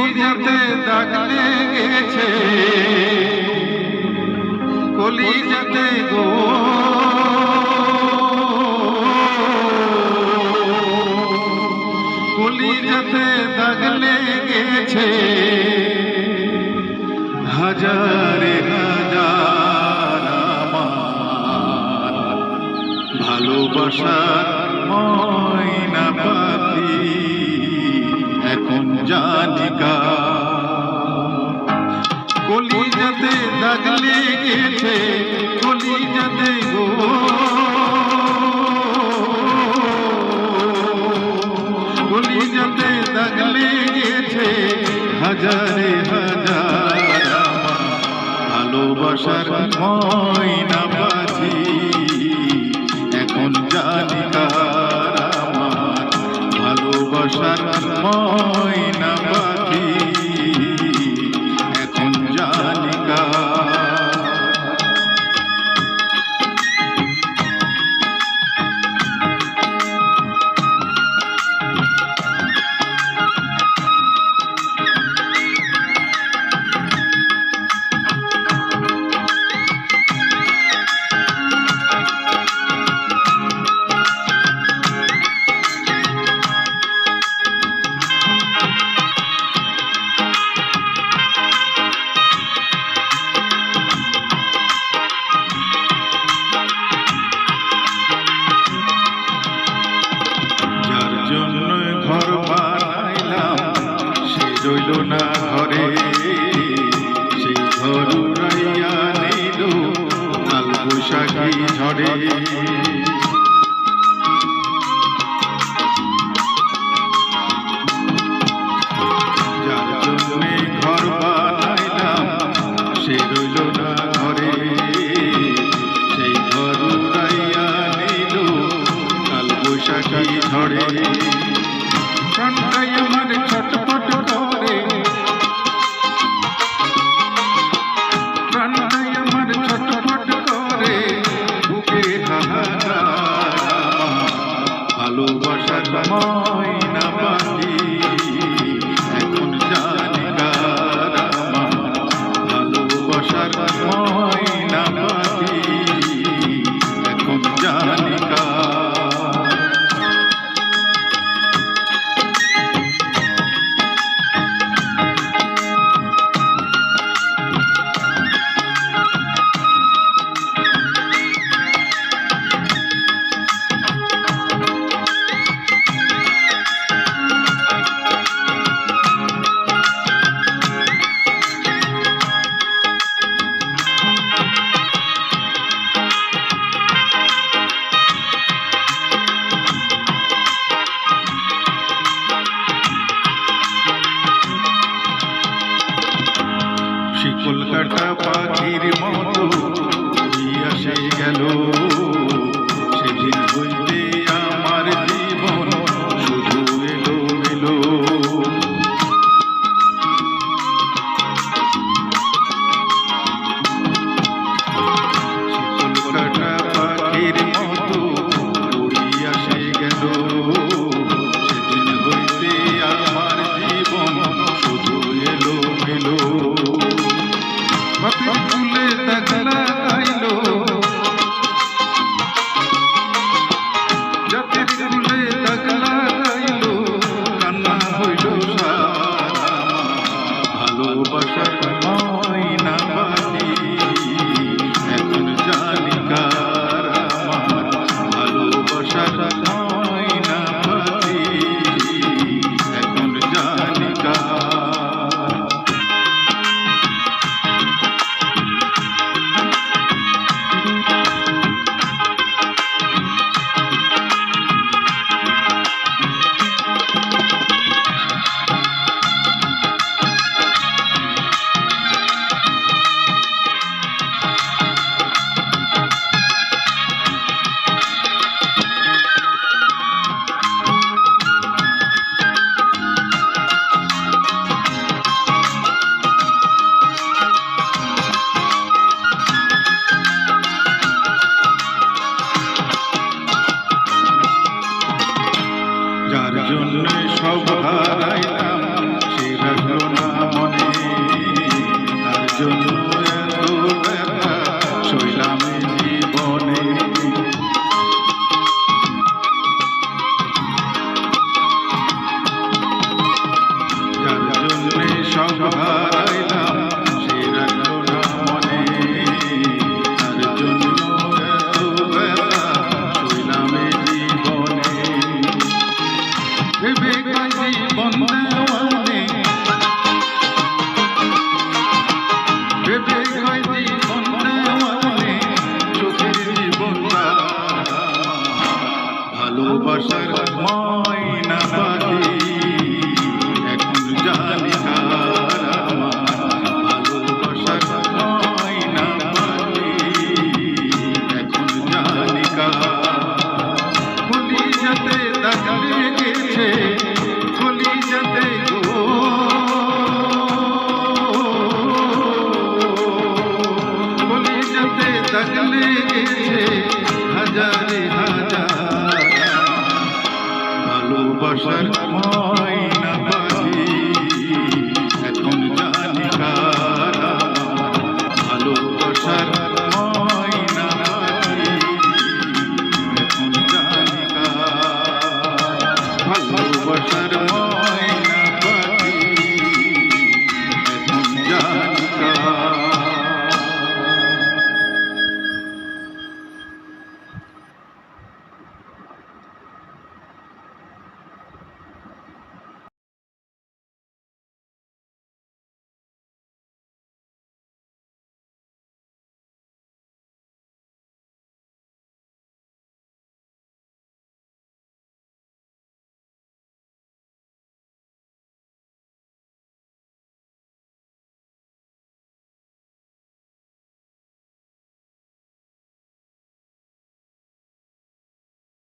কলিজাতে দাগ লেগেছে, কলিজাতে গো কলিজাতে দাগ লেগেছে, হাজারে হাজার আমার ভালোবাসার ময়না পাখি এখন জানি কলিজাতে দাগ লেগেছে, কলিজাতে গো কলিজাতে দাগ লেগেছে, হাজারে হাজার ভালোবাসার ময়না পাখি এখন জানি আমার ভালোবাসার ময়না পাখি এখন জানি ঘর বানাইলাম সে রইল না ঘরে, সেই ঘর উড়াইয়া নিল কাল বৈশাখী ঝড়ে। যার জন্যে ঘর বানাইলাম সে রইল না ঘরে, সেই ঘর উড়াইয়া নিল কাল বৈশাখী ঝড়ে। প্রাণটাই আমার ছটফট করে, প্রাণটাই আমার ছটফট করে, বুকে হাহাকার ভালোবাসার ময়না পাখি এখন জানি আমার ভালোবাসার ময়না পাখি এখন জানি ভালোবাসার ময়না পাখি এখন জানি কার আমার ভালোবাসার ময়না পাখি এখন জানি কার কলিজাতে দাগ লেগেছে কলিজাতে গো কলিজাতে দাগ লেগেছে হাজারে হাজার ভালোবাসার ময়না